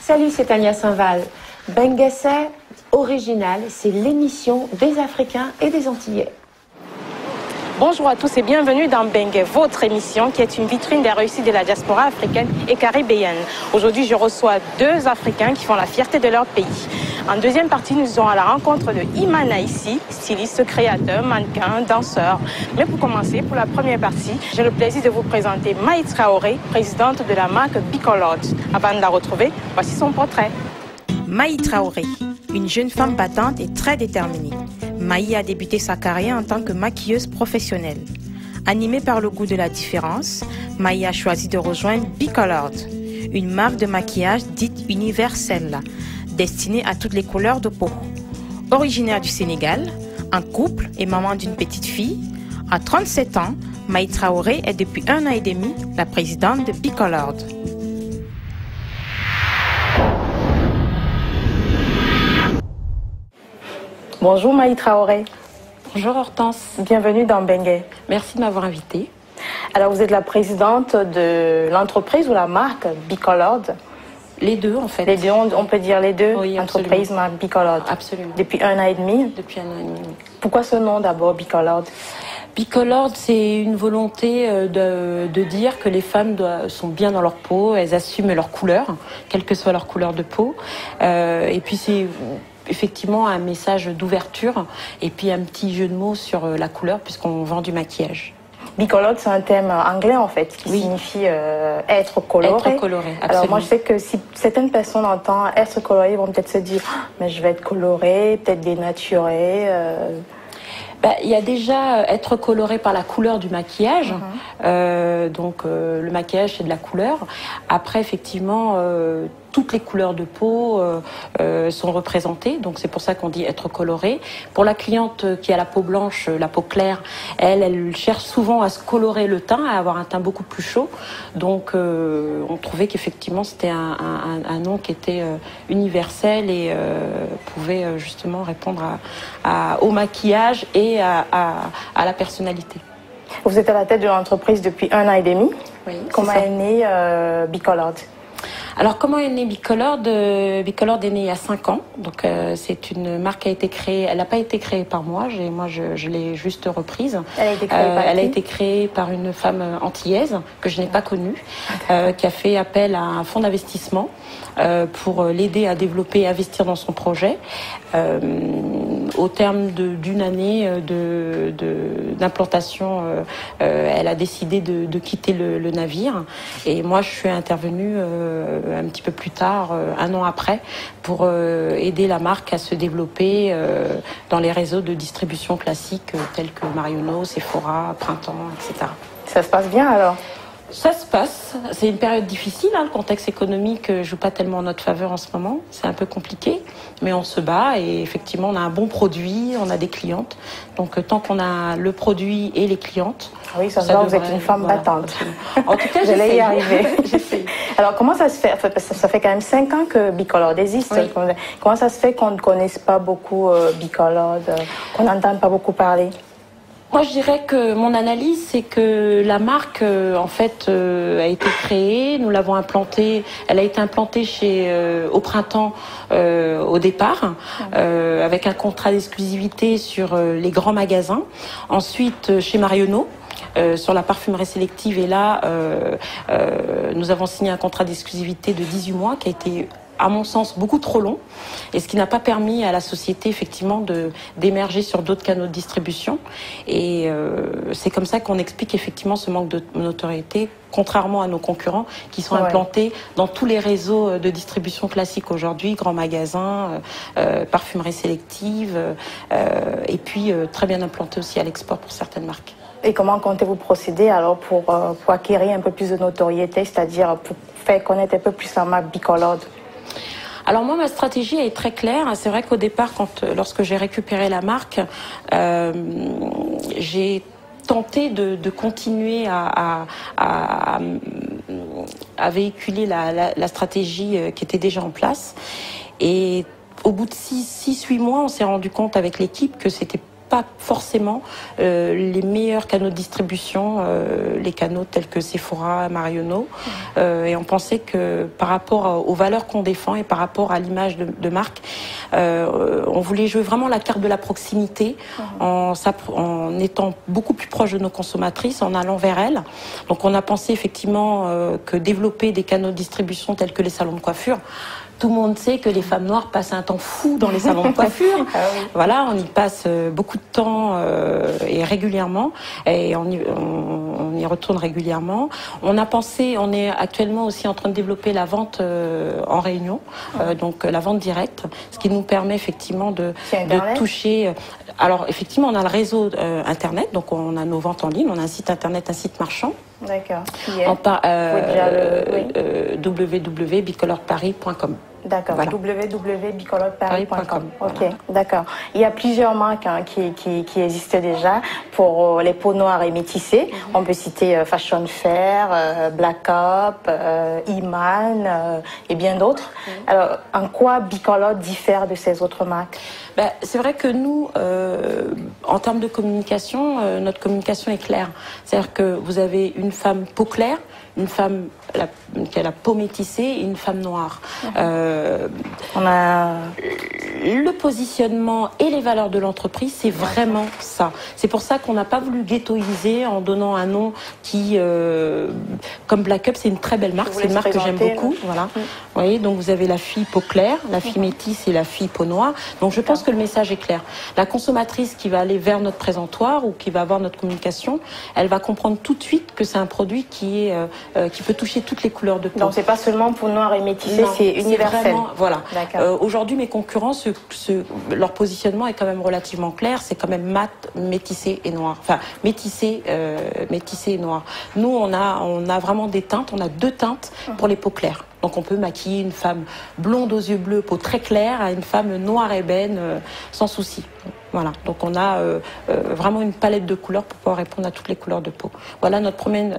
Salut, c'est Tania Saint-Val. Benguessé Original, c'est l'émission des Africains et des Antillais. Bonjour à tous et bienvenue dans Bengue, votre émission qui est une vitrine des réussites de la diaspora africaine et caribéenne. Aujourd'hui, je reçois deux Africains qui font la fierté de leur pays. En deuxième partie, nous serons à la rencontre de Imana ici, styliste, créateur, mannequin, danseur. Mais pour commencer, pour la première partie, j'ai le plaisir de vous présenter Maï Traoré, présidente de la marque Bicolor. Avant de la retrouver, voici son portrait. Maï Traoré, une jeune femme battante et très déterminée. Maï a débuté sa carrière en tant que maquilleuse professionnelle. Animée par le goût de la différence, Maï a choisi de rejoindre Bicolor, une marque de maquillage dite universelle, destinée à toutes les couleurs de peau. Originaire du Sénégal, en couple et maman d'une petite fille, à 37 ans, Maï Traoré est depuis 1 an et demi la présidente de Bicolor. Bonjour Maï Traoré. Bonjour Hortense. Bienvenue dans Bengue. Merci de m'avoir invitée. Alors vous êtes la présidente de l'entreprise ou la marque Bicolor. Les deux en fait. Les deux, on peut dire les deux. Oui, entreprise, marque Bicolor. Absolument. Depuis 1 an et demi. Depuis 1 an et demi. Pourquoi ce nom d'abord, Bicolor? Bicolor, c'est une volonté de dire que les femmes sont bien dans leur peau, elles assument leur couleur, quelle que soit leur couleur de peau. Et puis c'est effectivement un message d'ouverture et puis un petit jeu de mots sur la couleur puisqu'on vend du maquillage. Bicolor, c'est un terme anglais en fait qui signifie être coloré. Être coloré, absolument. Alors moi je sais que si certaines personnes entendent être coloré, ils vont peut-être se dire mais je vais être coloré, peut-être dénaturé. Il y a déjà être coloré par la couleur du maquillage. Donc le maquillage c'est de la couleur. Après effectivement toutes les couleurs de peau sont représentées, donc c'est pour ça qu'on dit être coloré. Pour la cliente qui a la peau blanche, la peau claire, elle cherche souvent à se colorer le teint, à avoir un teint beaucoup plus chaud. Donc on trouvait qu'effectivement c'était un nom qui était universel et pouvait justement répondre au maquillage et à la personnalité. Vous êtes à la tête de l'entreprise depuis 1 an et demi. Oui, comment est né Bicolor? Alors, comment est né Bicolor? Bicolor est né il y a 5 ans. Donc, c'est une marque qui a été créée. Elle n'a pas été créée par moi. Je l'ai juste reprise. Elle a été créée par Elle a été créée par une femme antillaise que je n'ai pas connue, qui a fait appel à un fonds d'investissement pour l'aider à développer et investir dans son projet. Au terme d'une année d'implantation, elle a décidé de quitter le navire. Et moi, je suis intervenue un petit peu plus tard, 1 an après, pour aider la marque à se développer dans les réseaux de distribution classiques tels que Marionneau, Sephora, Printemps, etc. Ça se passe bien alors? Ça se passe. C'est une période difficile. Le contexte économique joue pas tellement en notre faveur en ce moment. C'est un peu compliqué, mais on se bat et effectivement, on a un bon produit, on a des clientes. Donc, tant qu'on a le produit et les clientes... Oui, ça se voit, vous êtes une femme battante. En tout cas, j'allais y arriver. J'essaie. Alors, comment ça se fait? Ça fait quand même 5 ans que Bicolor existe. Oui. Comment ça se fait qu'on ne connaisse pas beaucoup Bicolor, qu'on n'entende pas beaucoup parler? Moi, je dirais que mon analyse, c'est que la marque, en fait, a été créée. Nous l'avons implantée. Elle a été implantée au printemps au départ, avec un contrat d'exclusivité sur les grands magasins. Ensuite, chez Marionneau. Sur la parfumerie sélective. Et là, nous avons signé un contrat d'exclusivité de 18 mois qui a été, à mon sens, beaucoup trop long, et ce qui n'a pas permis à la société effectivement d'émerger sur d'autres canaux de distribution. Et c'est comme ça qu'on explique effectivement ce manque de notoriété, contrairement à nos concurrents qui sont implantés dans tous les réseaux de distribution classiques aujourd'hui, grands magasins, parfumerie sélective, et puis très bien implantés aussi à l'export pour certaines marques. Et comment comptez-vous procéder alors pour acquérir un peu plus de notoriété, c'est-à-dire pour faire connaître un peu plus la marque Bicolor? Alors moi, ma stratégie est très claire. C'est vrai qu'au départ, lorsque j'ai récupéré la marque, j'ai tenté de continuer à véhiculer la stratégie qui était déjà en place. Et au bout de 6-8 mois, on s'est rendu compte avec l'équipe que c'était pas forcément les meilleurs canaux de distribution, les canaux tels que Sephora, Marionneau, et on pensait que par rapport aux valeurs qu'on défend et par rapport à l'image de marque, on voulait jouer vraiment la carte de la proximité en étant beaucoup plus proche de nos consommatrices, en allant vers elles. Donc on a pensé effectivement que développer des canaux de distribution tels que les salons de coiffure, tout le monde sait que les femmes noires passent un temps fou dans les salons de coiffure. Ah oui. Voilà, on y passe beaucoup de temps et régulièrement, et on y retourne régulièrement. On a pensé, on est actuellement aussi en train de développer la vente en réunion, donc la vente directe, ce qui nous permet effectivement de toucher. Alors effectivement, on a le réseau internet, donc on a nos ventes en ligne, on a un site internet, un site marchand. D'accord. www.bicolorparis.com. D'accord, voilà. www.bicolorparis.com. Ok, d'accord. Il y a plusieurs marques qui existent déjà pour les peaux noires et métissées. On peut citer Fashion Fair, Black Up, Iman et bien d'autres. Alors, en quoi Bicolor diffère de ces autres marques? C'est vrai que nous, en termes de communication, notre communication est claire. C'est-à-dire que vous avez une femme peau claire, une femme qui a la peau métissée et une femme noire. On a le positionnement et les valeurs de l'entreprise, c'est vraiment ça. C'est pour ça qu'on n'a pas voulu ghettoiser en donnant un nom qui, comme Black Up, c'est une très belle marque, c'est une marque que j'aime beaucoup. Voilà. Vous voyez, donc vous avez la fille peau claire, la fille métisse et la fille peau noire. Donc je pense que le message est clair. La consommatrice qui va aller vers notre présentoir ou qui va voir notre communication, elle va comprendre tout de suite que c'est un produit qui peut toucher toutes les couleurs de peau. Donc c'est pas seulement pour noir et métissé, c'est universel. Vraiment, voilà. Aujourd'hui, mes concurrents, leur positionnement est quand même relativement clair. C'est quand même mat, métissé et noir. Enfin, métissé et noir. Nous, on a vraiment des teintes. On a 2 teintes pour les peaux claires. Donc on peut maquiller une femme blonde aux yeux bleus, peau très claire, à une femme noire ébène, sans souci. Voilà, donc on a vraiment une palette de couleurs pour pouvoir répondre à toutes les couleurs de peau. Voilà la première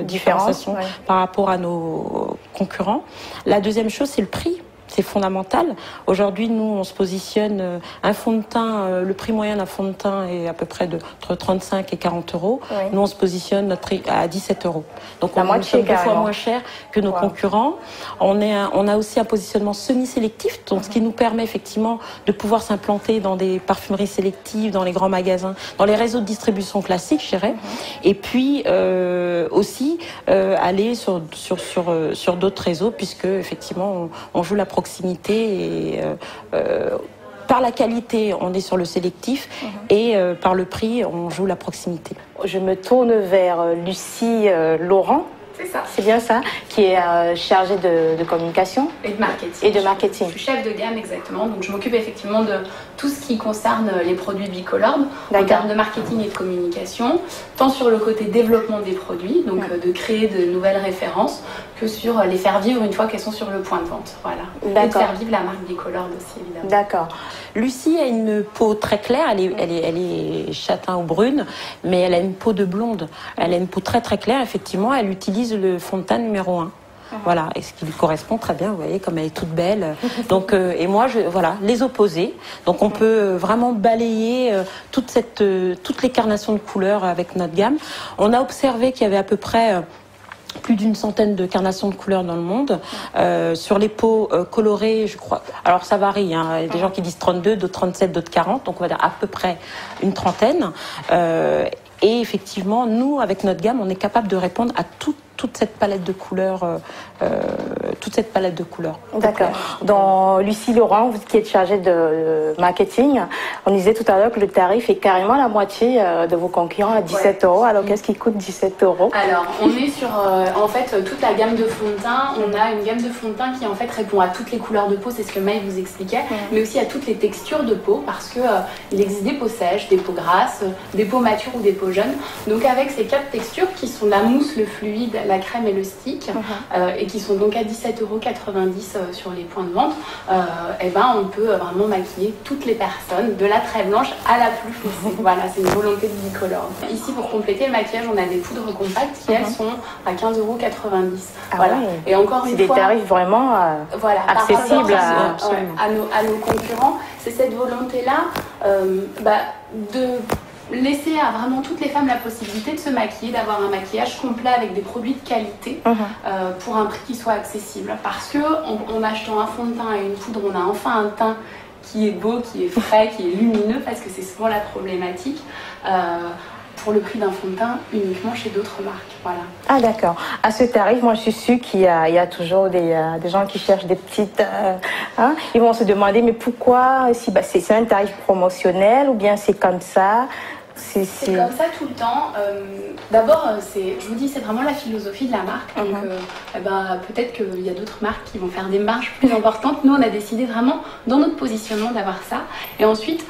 différenciation par rapport à nos concurrents. La deuxième chose, c'est le prix. C'est fondamental. Aujourd'hui, nous, on se positionne un fond de teint, le prix moyen d'un fond de teint est à peu près entre 35 et 40 euros. Oui. Nous, on se positionne notre prix à 17 euros. Donc, on est 2 fois moins cher que nos concurrents. On a aussi un positionnement semi-sélectif, donc ce qui nous permet effectivement de pouvoir s'implanter dans des parfumeries sélectives, dans les grands magasins, dans les réseaux de distribution classiques, je dirais. Et puis aussi aller sur d'autres réseaux, puisque effectivement, on joue la proximité et par la qualité, on est sur le sélectif et par le prix, on joue la proximité. Je me tourne vers Lucie Laurent. C'est ça. C'est bien ça, qui est chargée de communication et de marketing. Et de marketing. Je suis chef de gamme exactement, donc je m'occupe effectivement de tout ce qui concerne les produits Bicolor en termes de marketing et de communication, tant sur le côté développement des produits, donc de créer de nouvelles références, que sur les faire vivre une fois qu'elles sont sur le point de vente. Voilà. Et de faire vivre la marque Bicolor aussi, évidemment. D'accord. Lucie a une peau très claire, elle est châtain ou brune, mais elle a une peau de blonde. Elle a une peau très très claire, effectivement, elle utilise le fond de teint numéro 1. Voilà, et ce qui lui correspond très bien, vous voyez, comme elle est toute belle. Donc, et moi, voilà, les opposés. Donc, on peut vraiment balayer toutes les carnations de couleurs avec notre gamme. On a observé qu'il y avait à peu près plus d'une centaine de carnations de couleurs dans le monde. Sur les peaux colorées, je crois... Alors, ça varie. Hein. Il y a des gens qui disent 32, d'autres 37, d'autres 40. Donc, on va dire à peu près une trentaine. Et effectivement, nous, avec notre gamme, on est capable de répondre à toute cette palette de couleurs. D'accord. Dans Lucie Laurent, vous qui êtes chargée de marketing, on disait tout à l'heure que le tarif est carrément la moitié de vos concurrents à 17 euros. Alors qu'est-ce qui coûte 17 euros? Alors, on est sur en fait toute la gamme de fond de teint. On a une gamme de fond de teint qui en fait répond à toutes les couleurs de peau, c'est ce que Maï vous expliquait, mais aussi à toutes les textures de peau, parce que il existe des peaux sèches, des peaux grasses, des peaux matures ou des peaux jeunes. Donc avec ces 4 textures qui sont la mousse, le fluide, la crème et le stick, et qui sont donc à 17,90 € sur les points de vente, et ben on peut vraiment maquiller toutes les personnes, de la très blanche à la plus foncée. Voilà, c'est une volonté de Bicolor. Ici, pour compléter le maquillage, on a des poudres compactes qui elles sont à 15,90 €. Voilà. Ouais. Et encore une fois, c'est des tarifs vraiment accessibles à nos concurrents. C'est cette volonté-là De laisser à vraiment toutes les femmes la possibilité de se maquiller, d'avoir un maquillage complet avec des produits de qualité pour un prix qui soit accessible. Parce que en achetant un fond de teint et une poudre, on a enfin un teint qui est beau, qui est frais, qui est lumineux, parce que c'est souvent la problématique. Pour le prix d'un fond de teint uniquement chez d'autres marques. Voilà. Ah d'accord. À ce tarif, moi je suis sûre qu'il y a toujours des gens qui cherchent des petites... ils vont se demander mais pourquoi si, c'est un tarif promotionnel ou bien c'est comme ça? C'est comme ça tout le temps. D'abord, je vous dis, c'est vraiment la philosophie de la marque. Donc, peut-être qu'il y a d'autres marques qui vont faire des marges plus importantes. Nous, on a décidé vraiment, dans notre positionnement, d'avoir ça. Et ensuite,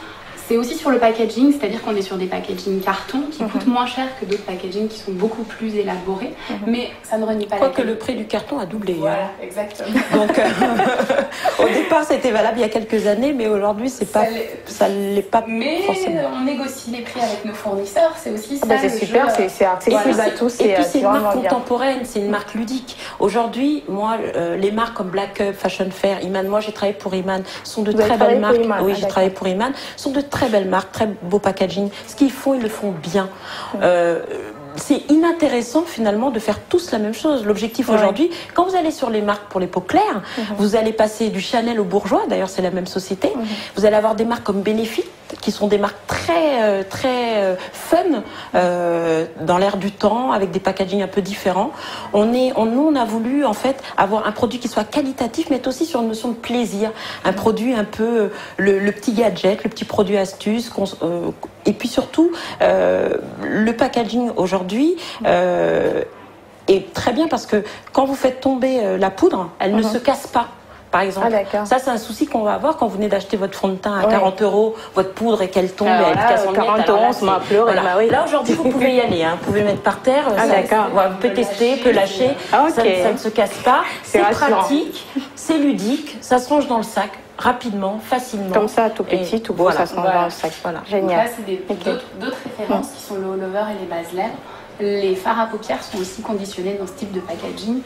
c'est aussi sur le packaging, c'est-à-dire qu'on est sur des packaging carton qui coûtent moins cher que d'autres packaging qui sont beaucoup plus élaborés, mais ça ne renie pas la qualité. Quoique le prix du carton a doublé. Voilà, exactement. Donc, au départ, c'était valable il y a quelques années, mais aujourd'hui, ça l'est pas mais forcément. Mais on négocie les prix avec nos fournisseurs, c'est aussi ça. C'est super, c'est accessible à tous. Et puis, c'est une marque contemporaine, c'est une marque ludique. Aujourd'hui, moi, les marques comme Black Up, Fashion Fair, Iman, moi j'ai travaillé pour Iman, sont de très belles marques. Oui, j'ai travaillé pour Iman, sont de très belles marques, très beau packaging. Ce qu'ils font, ils le font bien. C'est inintéressant finalement de faire tous la même chose. L'objectif aujourd'hui, quand vous allez sur les marques pour les peaux claires, vous allez passer du Chanel au Bourjois, d'ailleurs c'est la même société. Vous allez avoir des marques comme Benefit, qui sont des marques très fun, dans l'air du temps, avec des packaging un peu différents. Nous, on a voulu en fait avoir un produit qui soit qualitatif, mais aussi sur une notion de plaisir. Un produit un peu le petit gadget, le petit produit astuce. Et puis surtout, le packaging aujourd'hui est très bien parce que quand vous faites tomber la poudre, elle ne se casse pas. Par exemple, ça c'est un souci qu'on va avoir quand vous venez d'acheter votre fond de teint à 40 €, votre poudre et qu'elle tombe et elle casse en miettes. 40 €, ça m'a pleuré. Là aujourd'hui vous pouvez y aller, vous pouvez mettre par terre, vous pouvez tester, peut lâcher, ça ne se casse pas, c'est pratique, c'est ludique, ça se range dans le sac rapidement, facilement. Comme ça, tout petit, tout beau, ça se range dans le sac. Génial. Là c'est d'autres références qui sont le all-over et les bases lèvres. Les fards à paupières sont aussi conditionnés dans ce type de packaging.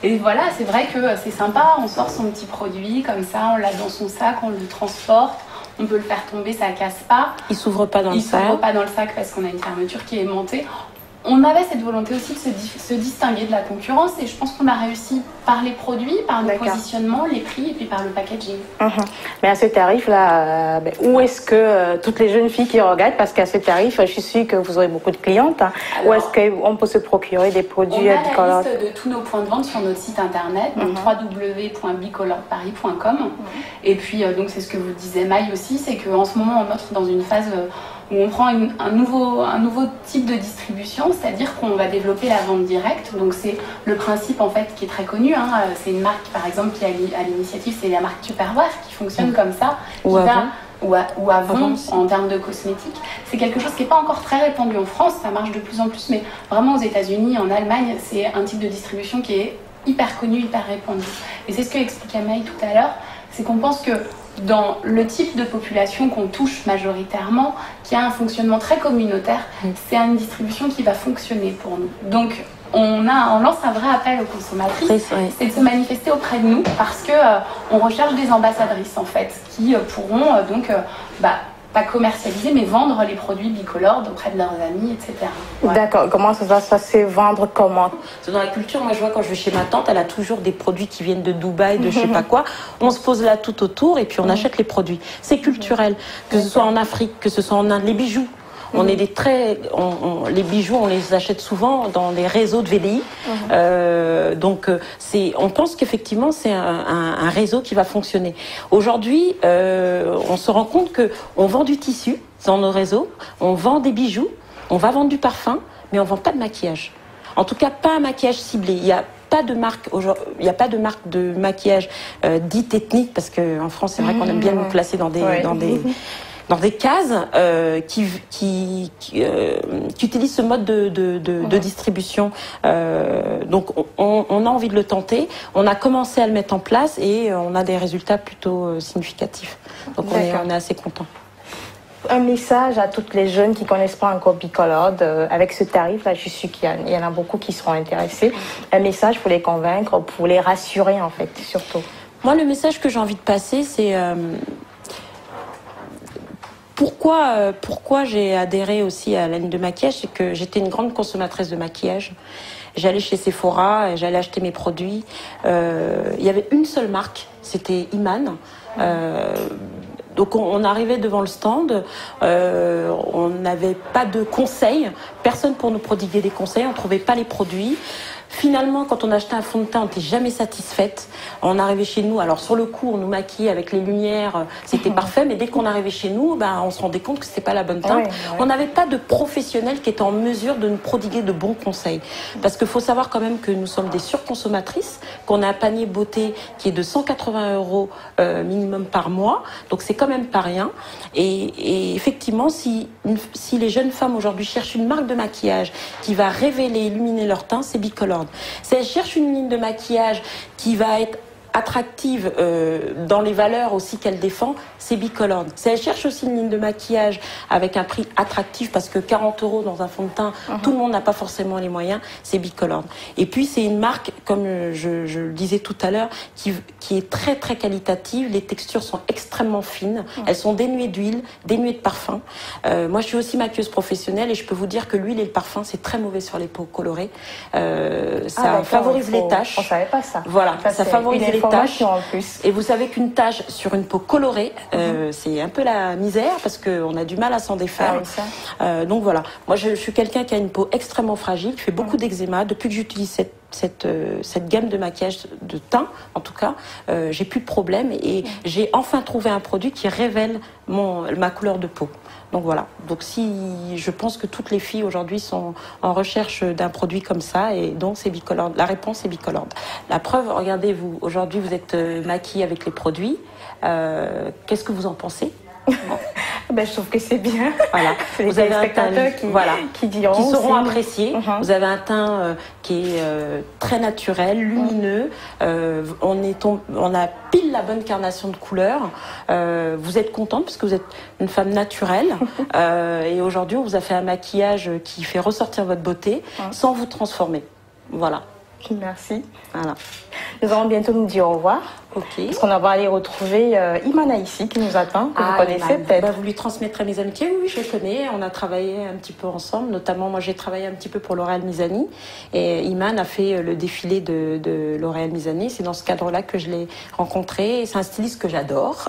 Et voilà, c'est vrai que c'est sympa, on sort son petit produit comme ça, on l'a dans son sac, on le transporte, on peut le faire tomber, ça casse pas. Il s'ouvre pas dans le sac. Il s'ouvre pas dans le sac parce qu'on a une fermeture qui est aimantée. On avait cette volonté aussi de se distinguer de la concurrence et je pense qu'on a réussi par les produits, par le positionnement, les prix et puis par le packaging. Mais à ce tarif-là, où est-ce que toutes les jeunes filles qui regardent, parce qu'à ce tarif, je suis sûre que vous aurez beaucoup de clientes, où est-ce qu'on peut se procurer des produits Bicolor? On a la liste de tous nos points de vente sur notre site internet, www.bicolorparis.com. Et puis, donc c'est ce que vous disait Maï aussi, c'est qu'en ce moment, on entre dans une phase où on prend un nouveau type de distribution, c'est-à-dire qu'on va développer la vente directe. Donc c'est le principe en fait qui est très connu. C'est une marque par exemple qui est à l'initiative, c'est la marque Tupperware qui fonctionne comme ça. Ou avant en termes de cosmétiques. C'est quelque chose qui n'est pas encore très répandu en France, ça marche de plus en plus, mais vraiment aux États-Unis, en Allemagne, c'est un type de distribution qui est hyper connu, hyper répandu. Et c'est ce que expliquait Maï tout à l'heure, c'est qu'on pense que dans le type de population qu'on touche majoritairement, qui a un fonctionnement très communautaire, c'est une distribution qui va fonctionner pour nous. Donc, on lance un vrai appel aux consommatrices, c'est de se manifester auprès de nous parce que on recherche des ambassadrices en fait, qui pourront pas commercialiser, mais vendre les produits Bicolor auprès de leurs amis, etc. D'accord. Comment ça va se passer? Vendre comment? Dans la culture, moi je vois quand je vais chez ma tante, elle a toujours des produits qui viennent de Dubaï, de je sais pas quoi. On se pose là tout autour et puis on achète les produits. C'est culturel, que ce soit en Afrique, que ce soit en Inde, les bijoux. On est les bijoux, on les achète souvent dans les réseaux de VDI. Donc, on pense qu'effectivement, c'est un réseau qui va fonctionner. Aujourd'hui, on se rend compte qu'on vend du tissu dans nos réseaux, on vend des bijoux, on va vendre du parfum, mais on vend pas de maquillage. En tout cas, pas un maquillage ciblé. Il y a pas de marque de maquillage dite ethnique, parce qu'en France, c'est vrai qu'on aime bien nous placer dans des cases qui utilisent ce mode de distribution. Donc on a envie de le tenter. On a commencé à le mettre en place et on a des résultats plutôt significatifs. Donc on est assez content. Un message à toutes les jeunes qui ne connaissent pas encore Bicolor, avec ce tarif-là, je suis sûre qu'il y en a beaucoup qui seront intéressés. Un message pour les convaincre, pour les rassurer en fait, surtout. Moi, le message que j'ai envie de passer, c'est Pourquoi j'ai adhéré aussi à la ligne de maquillage, c'est que j'étais une grande consommatrice de maquillage. J'allais chez Sephora, j'allais acheter mes produits. Il y avait une seule marque, c'était Iman. Donc on arrivait devant le stand, on n'avait pas de conseils, personne pour nous prodiguer des conseils, on ne trouvait pas les produits. Finalement, quand on achetait un fond de teint, on n'était jamais satisfaite. On arrivait chez nous, alors sur le coup, on nous maquillait avec les lumières, c'était parfait, mais dès qu'on arrivait chez nous, on se rendait compte que c'était pas la bonne teinte. On n'avait pas de professionnels qui étaient en mesure de nous prodiguer de bons conseils. Parce qu'il faut savoir quand même que nous sommes des surconsommatrices, qu'on a un panier beauté qui est de 180 € minimum par mois, donc c'est quand même pas rien. Et effectivement, si les jeunes femmes aujourd'hui cherchent une marque de maquillage qui va révéler, illuminer leur teint, c'est Bicolor. Si elles cherchent une ligne de maquillage qui va être attractive dans les valeurs aussi qu'elle défend, c'est Bicolor. Si elle cherche aussi une ligne de maquillage avec un prix attractif, parce que 40 € dans un fond de teint, tout le monde n'a pas forcément les moyens, c'est Bicolor. Et puis c'est une marque, comme je le disais tout à l'heure, qui est très très qualitative. Les textures sont extrêmement fines, elles sont dénuées d'huile, dénuées de parfum. Moi je suis aussi maquilleuse professionnelle et je peux vous dire que l'huile et le parfum c'est très mauvais sur les peaux colorées. Ça favorise les taches. On savait pas ça. Voilà, ça favorise les taches. En plus. Et vous savez qu'une tache sur une peau colorée, c'est un peu la misère parce qu'on a du mal à s'en défaire. Donc voilà, moi je suis quelqu'un qui a une peau extrêmement fragile, qui fait beaucoup d'eczéma. Depuis que j'utilise cette gamme de maquillage de teint, en tout cas, j'ai plus de problème et j'ai enfin trouvé un produit qui révèle ma couleur de peau. Donc voilà. Donc je pense que toutes les filles aujourd'hui sont en recherche d'un produit comme ça et donc c'est Bicolor. La réponse est Bicolor. La preuve, regardez, aujourd'hui vous êtes maquillée avec les produits. Qu'est-ce que vous en pensez? Je trouve que c'est bien. Voilà. Vous avez un teint qui seront appréciés. Vous avez un teint qui est très naturel, lumineux. On a pile la bonne carnation de couleurs. Vous êtes contente parce que vous êtes une femme naturelle. Et aujourd'hui, on vous a fait un maquillage qui fait ressortir votre beauté sans vous transformer. Voilà. Merci. Voilà. Nous allons bientôt nous dire au revoir. Ok. Parce qu'on va aller retrouver Imana ici qui nous attend, que vous connaissez peut-être. Vous lui transmettrez mes amitiés. Oui, je le connais. On a travaillé un petit peu ensemble. Notamment, moi, j'ai travaillé un petit peu pour L'Oréal Misani. Et Iman a fait le défilé de L'Oréal Misani. C'est dans ce cadre-là que je l'ai rencontré. C'est un styliste que j'adore.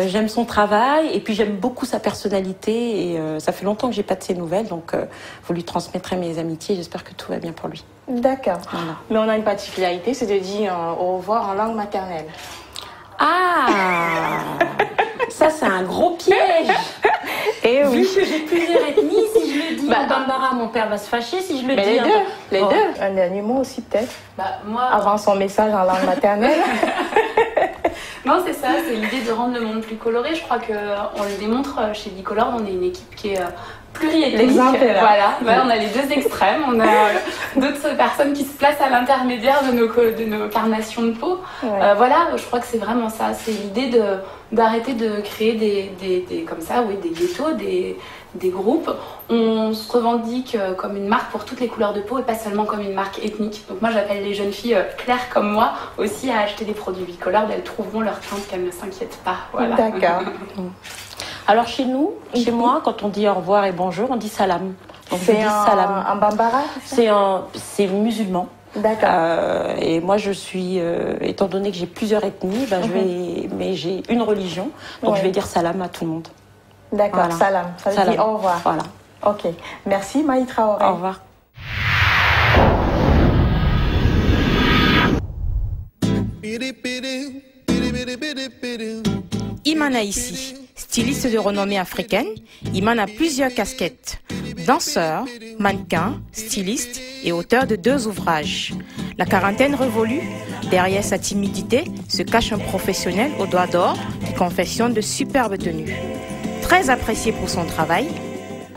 J'aime son travail. Et puis, j'aime beaucoup sa personnalité. Et ça fait longtemps que j'ai pas de ses nouvelles. Donc, vous lui transmettrez mes amitiés. J'espère que tout va bien pour lui. D'accord. Voilà. Mais on a une particularité, c'est de dire au revoir en langue maternelle. Ah, ça c'est un gros piège. Et oui. Vu que j'ai plusieurs ethnies, si je le dis en bambara, mon père va se fâcher. Si je le dis les deux. Un dernier mot aussi peut-être. Moi, avant son message en langue maternelle. Non, c'est ça, c'est l'idée de rendre le monde plus coloré. Je crois qu'on le démontre chez Bicolor, on est une équipe qui est pluriethnique. L'exemple est là. Voilà, on a les deux extrêmes, on a d'autres personnes qui se placent à l'intermédiaire de nos carnations de peau. Ouais. Voilà, je crois que c'est vraiment ça, c'est l'idée d'arrêter de créer des comme ça, oui, des ghettos, des groupes. On se revendique comme une marque pour toutes les couleurs de peau et pas seulement comme une marque ethnique. Donc moi j'appelle les jeunes filles claires comme moi aussi à acheter des produits Bicolor, elles trouveront leur teinte, qu'elles ne s'inquiètent pas. Voilà. D'accord. Alors chez nous, chez moi, quand on dit au revoir et bonjour, on dit salam. Donc c'est salam. Un bambara? C'est musulman. D'accord. Et moi je suis, étant donné que j'ai plusieurs ethnies, mais j'ai une religion, donc je vais dire salam à tout le monde. D'accord, voilà. Salam. Ça veut dire au revoir. Voilà. Ok. Merci Maï Traoré. Au revoir. Imana ici, styliste de renommée africaine. Iman a plusieurs casquettes. Danseur, mannequin, styliste et auteur de 2 ouvrages. La quarantaine révolue, derrière sa timidité se cache un professionnel aux doigts d'or qui confectionne de superbes tenues. Très apprécié pour son travail.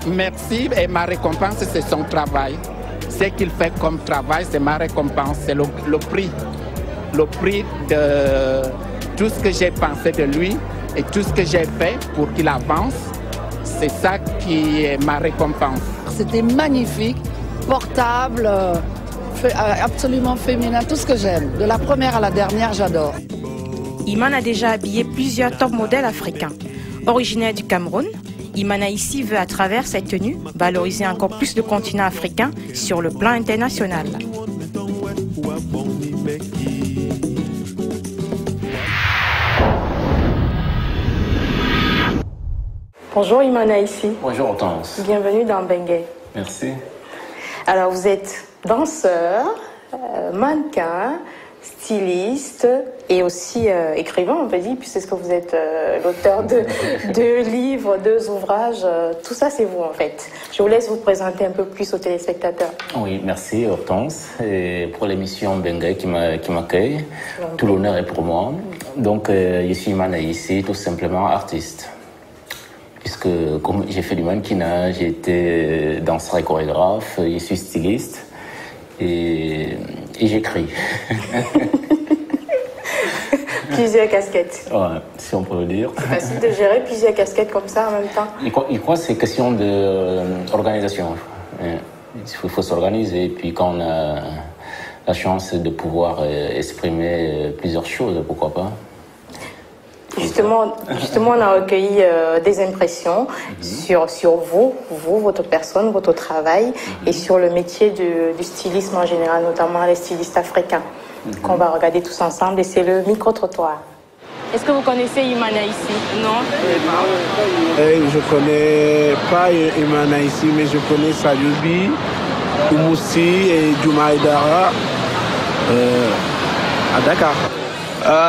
Merci et ma récompense c'est son travail. Ce qu'il fait comme travail c'est ma récompense, c'est le prix. Le prix de tout ce que j'ai pensé de lui et tout ce que j'ai fait pour qu'il avance, c'est ça qui est ma récompense. C'était magnifique, portable, absolument féminin, tout ce que j'aime. De la première à la dernière, j'adore. Iman a déjà habillé plusieurs top modèles africains. Originaire du Cameroun, Imana Issi veut à travers cette tenue valoriser encore plus le continent africain sur le plan international. Bonjour Imana Issi. Bonjour Hortense. Bienvenue dans Bengue. Merci. Alors vous êtes danseur, mannequin, styliste et aussi écrivain, on peut dire, puisque vous êtes l'auteur de 2 livres, 2 ouvrages. Tout ça, c'est vous en fait. Je vous laisse vous présenter un peu plus aux téléspectateurs. Oui, merci Hortense et pour l'émission Bengue qui m'accueille. Tout l'honneur est pour moi. Donc, je suis Imana Issi, tout simplement artiste. Puisque comme j'ai fait du mannequinat, j'ai été danseur et chorégraphe, je suis styliste et j'écris. Plusieurs casquettes. Ouais, si on peut le dire. C'est facile de gérer plusieurs casquettes comme ça en même temps. Je crois que c'est question d'organisation. Il faut s'organiser et puis quand on a la chance de pouvoir exprimer plusieurs choses, pourquoi pas. Justement, on a recueilli des impressions sur vous, votre personne, votre travail et sur le métier du stylisme en général, notamment les stylistes africains, qu'on va regarder tous ensemble. Et c'est le micro-trottoir. Est-ce que vous connaissez Imana Issi? Non, je connais pas Imana Issi, mais je connais Salubi, Oumoussi et Djouma Aidara à Dakar.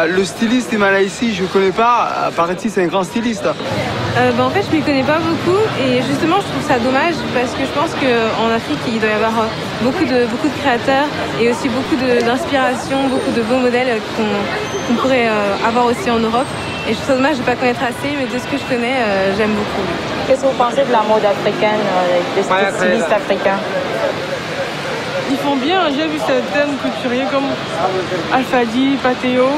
Le styliste Imana Issi, je ne connais pas. Paraît-il, c'est un grand styliste. En fait, je ne m'y connais pas beaucoup et justement, je trouve ça dommage parce que je pense qu'en Afrique, il doit y avoir beaucoup de créateurs et aussi beaucoup d'inspiration, beaucoup de beaux modèles qu'on pourrait avoir aussi en Europe. Et je trouve ça dommage de ne pas connaître assez, mais de ce que je connais, j'aime beaucoup. Qu'est-ce que vous pensez de la mode africaine, des stylistes africains? Ils font bien, j'ai vu certains couturiers comme Alfadi, Pateo.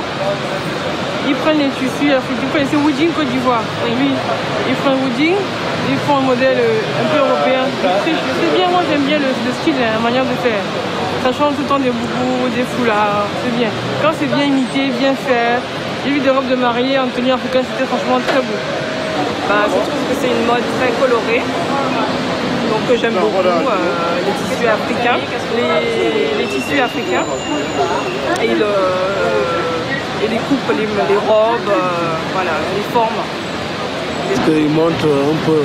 Ils prennent les tissus africains, c'est Wooding Côte d'Ivoire. Oui, ils font un Wooding, ils font un modèle un peu européen. C'est bien, moi j'aime bien le style, la manière de faire. Ça change tout le temps des boubous, des foulards, c'est bien. Quand c'est bien imité, bien fait, j'ai vu des robes de mariée en tenue africaine, c'était franchement très beau. Je trouve que c'est une mode très colorée. Donc j'aime beaucoup les tissus africains, les tissus africains et les coupes, les robes, voilà, les formes. Parce qu'ils montrent un peu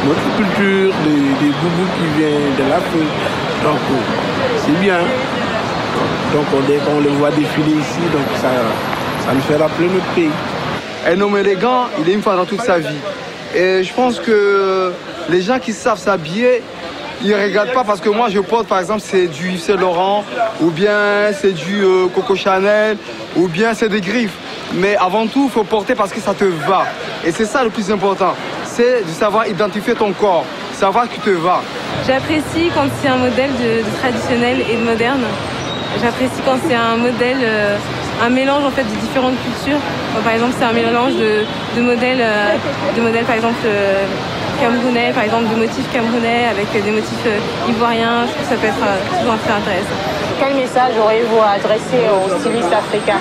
notre culture, des boubous qui viennent de l'Afrique. Donc c'est bien. Donc dès qu'on les voit défiler ici, donc ça nous fait rappeler notre pays. Un homme élégant, il est une fois dans toute sa vie. Et je pense que les gens qui savent s'habiller, ils ne regardent pas parce que moi je porte par exemple c'est du Yves Saint Laurent ou bien c'est du Coco Chanel ou bien c'est des griffes. Mais avant tout, il faut porter parce que ça te va. Et c'est ça le plus important, c'est de savoir identifier ton corps, savoir que te va. J'apprécie quand c'est un modèle de traditionnel et de moderne. J'apprécie quand c'est un modèle, un mélange en fait de différentes cultures. Par exemple, c'est un mélange de modèles par exemple camerounais, par exemple de motifs camerounais avec des motifs ivoiriens. Je trouve que ça peut être toujours très intéressant. Quel message auriez-vous à adresser aux stylistes africains?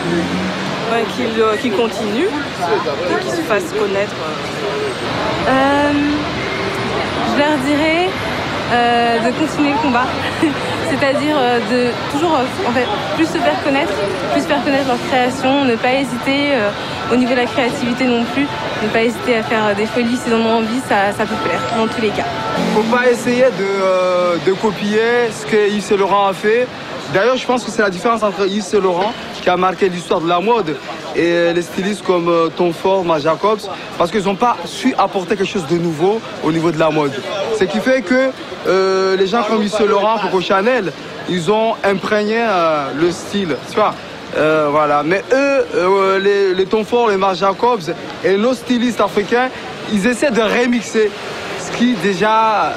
Qu'ils continuent et qu'ils se fassent connaître. Je leur dirais de continuer le combat, c'est-à-dire de toujours en fait, plus se faire connaître leur création, ne pas hésiter au niveau de la créativité non plus, ne pas hésiter à faire des folies s'ils en ont envie, ça peut plaire dans tous les cas. Il ne faut pas essayer de copier ce que Yves Saint Laurent a fait. D'ailleurs, je pense que c'est la différence entre Yves Saint Laurent qui a marqué l'histoire de la mode et les stylistes comme Tom Ford, Marc Jacobs, parce qu'ils n'ont pas su apporter quelque chose de nouveau au niveau de la mode. Ce qui fait que les gens comme Yves Saint Laurent, Coco Chanel, ils ont imprégné le style, tu vois. Voilà. Mais eux, les Tom Ford, les Marc Jacobs et nos stylistes africains, ils essaient de remixer ce qui déjà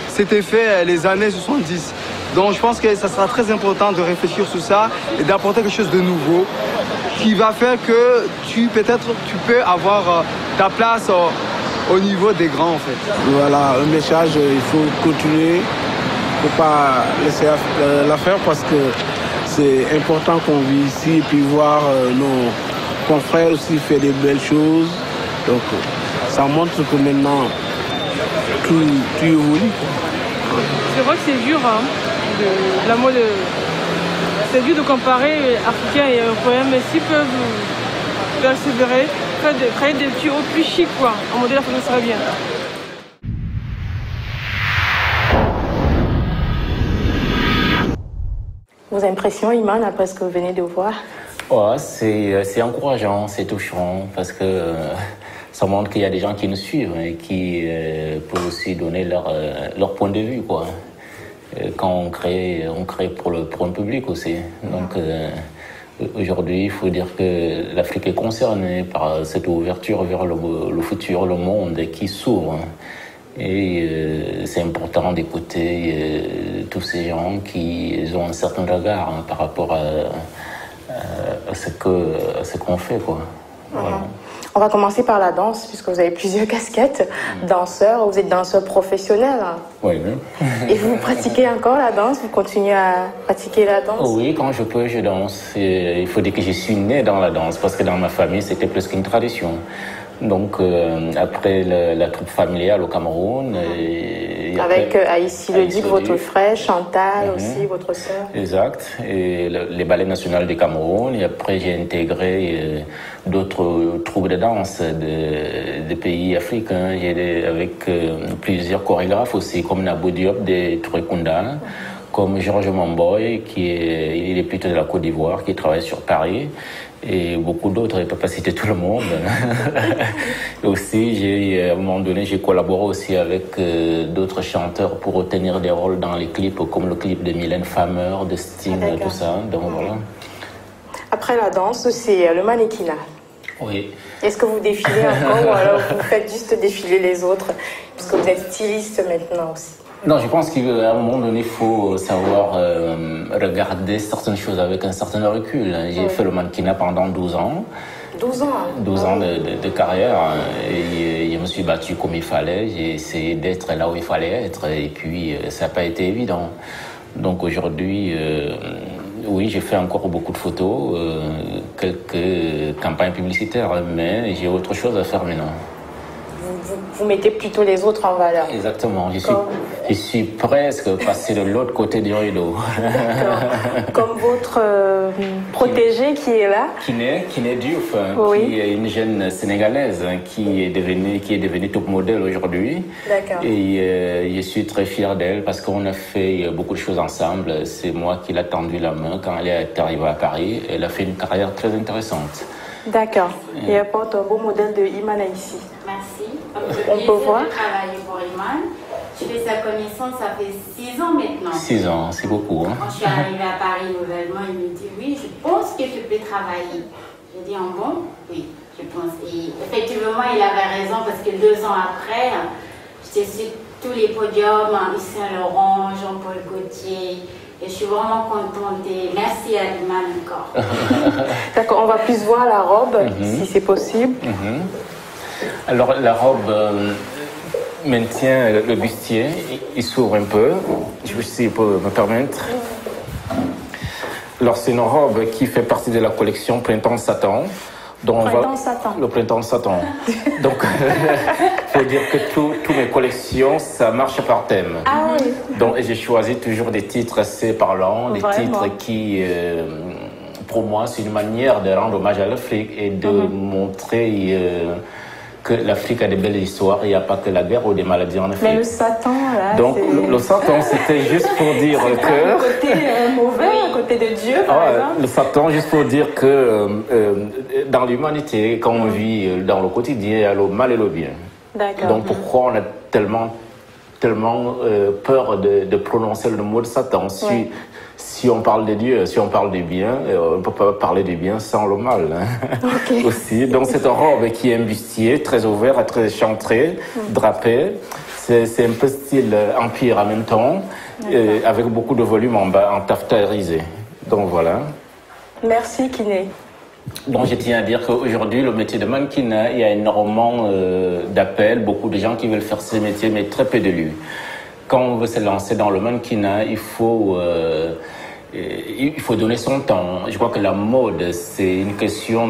s'était fait les années 70. Donc je pense que ça sera très important de réfléchir sur ça et d'apporter quelque chose de nouveau qui va faire que tu peux avoir ta place au niveau des grands en fait. Voilà, un message, il faut continuer, il ne faut pas laisser la faire parce que c'est important qu'on vit ici et puis voir nos confrères aussi faire des belles choses. Donc ça montre que maintenant tout évolue. C'est vrai que c'est dur, hein, la mode. C'est dur de comparer Africains et Européens, mais s'ils peuvent persévérer, créer des tuyaux plus chics, quoi, un modèle africain serait bien. Vos impressions, Iman, après ce que vous venez de voir? Ouais, c'est encourageant, c'est touchant, parce que ça montre qu'il y a des gens qui nous suivent et qui peuvent aussi donner leur point de vue, quoi. Quand on crée pour un public aussi. Donc aujourd'hui, il faut dire que l'Afrique est concernée par cette ouverture vers le futur, le monde qui s'ouvre. Et c'est important d'écouter tous ces gens qui ont un certain regard par rapport à ce qu'on fait, quoi. Voilà. On va commencer par la danse, puisque vous avez plusieurs casquettes. Danseur, vous êtes danseur professionnel. Oui. Et vous pratiquez encore la danse? Vous continuez à pratiquer la danse? Oui, quand je peux, je danse. Et il faut dire que je suis né dans la danse, parce que dans ma famille, c'était plus qu'une tradition. Donc, après la troupe familiale au Cameroun. Avec Aïssi Le Duc, votre frère, Chantal aussi, votre sœur. Exact. Et les ballets nationaux du Cameroun. Et après, j'ai intégré d'autres troupes de danse de pays africains. Avec plusieurs chorégraphes aussi, comme Nabou Diop de Touré Kunda, comme Georges Mamboy, il est plutôt de la Côte d'Ivoire, qui travaille sur Paris. Et beaucoup d'autres, je ne peux pas citer tout le monde. Et aussi, à un moment donné, j'ai collaboré aussi avec d'autres chanteurs pour obtenir des rôles dans les clips, comme le clip de Mylène Farmer, de Sting, tout ça. Donc voilà. Après la danse, c'est le mannequinat. Oui. Est-ce que vous défilez encore ou alors vous faites juste défiler les autres, puisque vous êtes styliste maintenant aussi? Non, je pense qu'à un moment donné, il faut savoir regarder certaines choses avec un certain recul. J'ai fait le mannequinat pendant 12 ans. 12 ans 12 ans de carrière. Et je me suis battu comme il fallait. J'ai essayé d'être là où il fallait être. Et puis, ça n'a pas été évident. Donc aujourd'hui, oui, j'ai fait encore beaucoup de photos, quelques campagnes publicitaires, mais j'ai autre chose à faire maintenant. Vous mettez plutôt les autres en valeur. Exactement. Je suis presque passé de l'autre côté du rideau. Comme votre protégée qui est là. Kiné Diouf, qui est une jeune Sénégalaise qui est devenue top modèle aujourd'hui. D'accord. Et je suis très fier d'elle parce qu'on a fait beaucoup de choses ensemble. C'est moi qui l'ai tendu la main quand elle est arrivée à Paris. Elle a fait une carrière très intéressante. D'accord. Et apporte un beau modèle de Iman ici. Merci. On peut voir. Je travaille pour Iman. Je fais sa connaissance, ça fait 6 ans maintenant. 6 ans, c'est beaucoup. Hein? Quand je suis arrivée à Paris nouvellement, il me dit oui, je pense que tu peux travailler. Je dis en bon, oui, je pense. Et effectivement, il avait raison parce que 2 ans après, j'étais sur tous les podiums, Yves Saint Laurent, Jean-Paul Gaultier. Et je suis vraiment contente et merci à Iman encore. D'accord, on va plus voir la robe, si c'est possible. Alors la robe maintient le bustier, il s'ouvre un peu, si je peux me permettre. Alors c'est une robe qui fait partie de la collection Printemps Satan. Le printemps Satan. Donc, il faut dire que toutes mes collections, ça marche par thème. Ah oui. Donc, j'ai choisi toujours des titres assez parlants, des titres qui, pour moi, c'est une manière de rendre hommage à l'Afrique et de montrer que l'Afrique a de belles histoires. Il n'y a pas que la guerre ou des maladies en Afrique. Mais le Satan, là. Donc, le Satan, c'était juste pour dire que. Un côté mauvais, un côté de Dieu, par exemple. Le Satan, juste pour dire que dans l'humanité, quand on vit dans le quotidien, il y a le mal et le bien. D'accord. Donc, pourquoi on a tellement peur de prononcer le mot de Satan? Si on parle de Dieu, si on parle du bien, on ne peut pas parler du bien sans le mal. Okay. Aussi. Donc cette robe qui est un bustier, très ouvert, très chantré, drapé. C'est un peu style empire en même temps, avec beaucoup de volume en bas, en taffetas irisé. Donc voilà. Merci Kiné. Donc je tiens à dire qu'aujourd'hui, le métier de mannequinat, il y a énormément d'appels, beaucoup de gens qui veulent faire ce métier, mais très peu d'élus. Quand on veut se lancer dans le mannequinat, il faut donner son temps. Je crois que la mode, c'est une question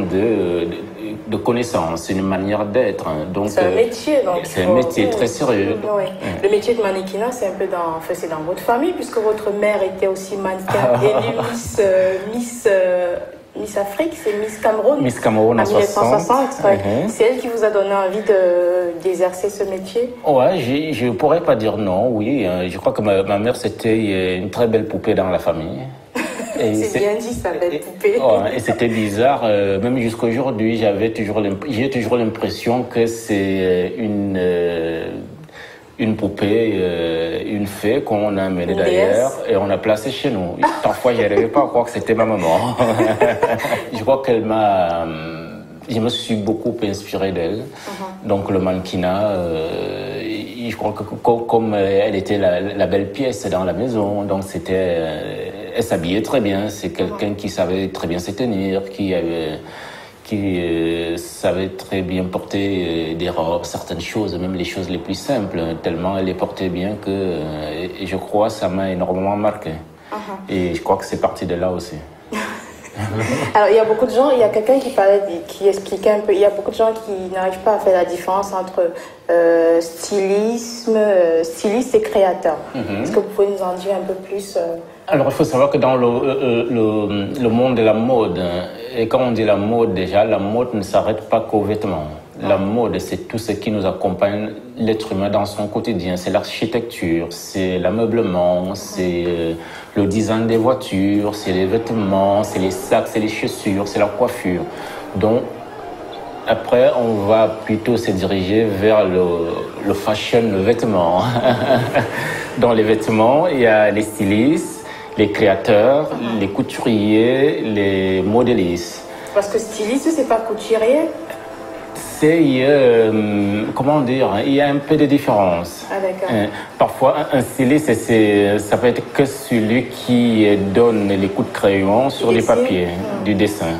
de connaissances, c'est une manière d'être. C'est un métier. C'est un métier très sérieux. Oui. Le métier de mannequinat, c'est un peu c'est dans votre famille, puisque votre mère était aussi mannequin élue Miss Afrique, c'est Miss Cameroun. Miss Cameroun en 1960. Ouais. C'est elle qui vous a donné envie d'exercer ce métier? Ouais, je ne pourrais pas dire non, oui. Je crois que ma mère, c'était une très belle poupée dans la famille. C'est bien dit, ça, belle poupée. Ouais, et c'était bizarre, même jusqu'à aujourd'hui, j'ai toujours l'impression que c'est une poupée, une fée qu'on a amenée d'ailleurs et on a placée chez nous. Parfois, je n'arrivais pas à croire que c'était ma maman. Je crois je me suis beaucoup inspiré d'elle. Donc le mannequinat, je crois que comme elle était la belle pièce dans la maison, donc elle s'habillait très bien. C'est quelqu'un qui savait très bien se tenir, qui savait très bien porter des robes, certaines choses, même les choses les plus simples, tellement elle les portait bien que je crois que ça m'a énormément marqué. Et je crois que c'est parti de là aussi. Alors, il y a beaucoup de gens, il y a quelqu'un qui expliquait un peu, il y a beaucoup de gens qui n'arrivent pas à faire la différence entre styliste et créateur. Est-ce que vous pouvez nous en dire un peu plus Alors, il faut savoir que dans le monde de la mode, et quand on dit la mode déjà, la mode ne s'arrête pas qu'aux vêtements. La mode, c'est tout ce qui nous accompagne l'être humain dans son quotidien. C'est l'architecture, c'est l'ameublement, c'est le design des voitures, c'est les vêtements, c'est les sacs, c'est les chaussures, c'est la coiffure. Donc, après, on va plutôt se diriger vers le fashion, le vêtement. Dans les vêtements, il y a les stylistes, les créateurs, les couturiers, les modélistes. Parce que styliste, c'est pas couturier? Comment dire, il y a un peu de différence. Ah, d'accord. Parfois, un styliste, ça peut être que celui qui donne les coups de crayon sur les papiers, du dessin.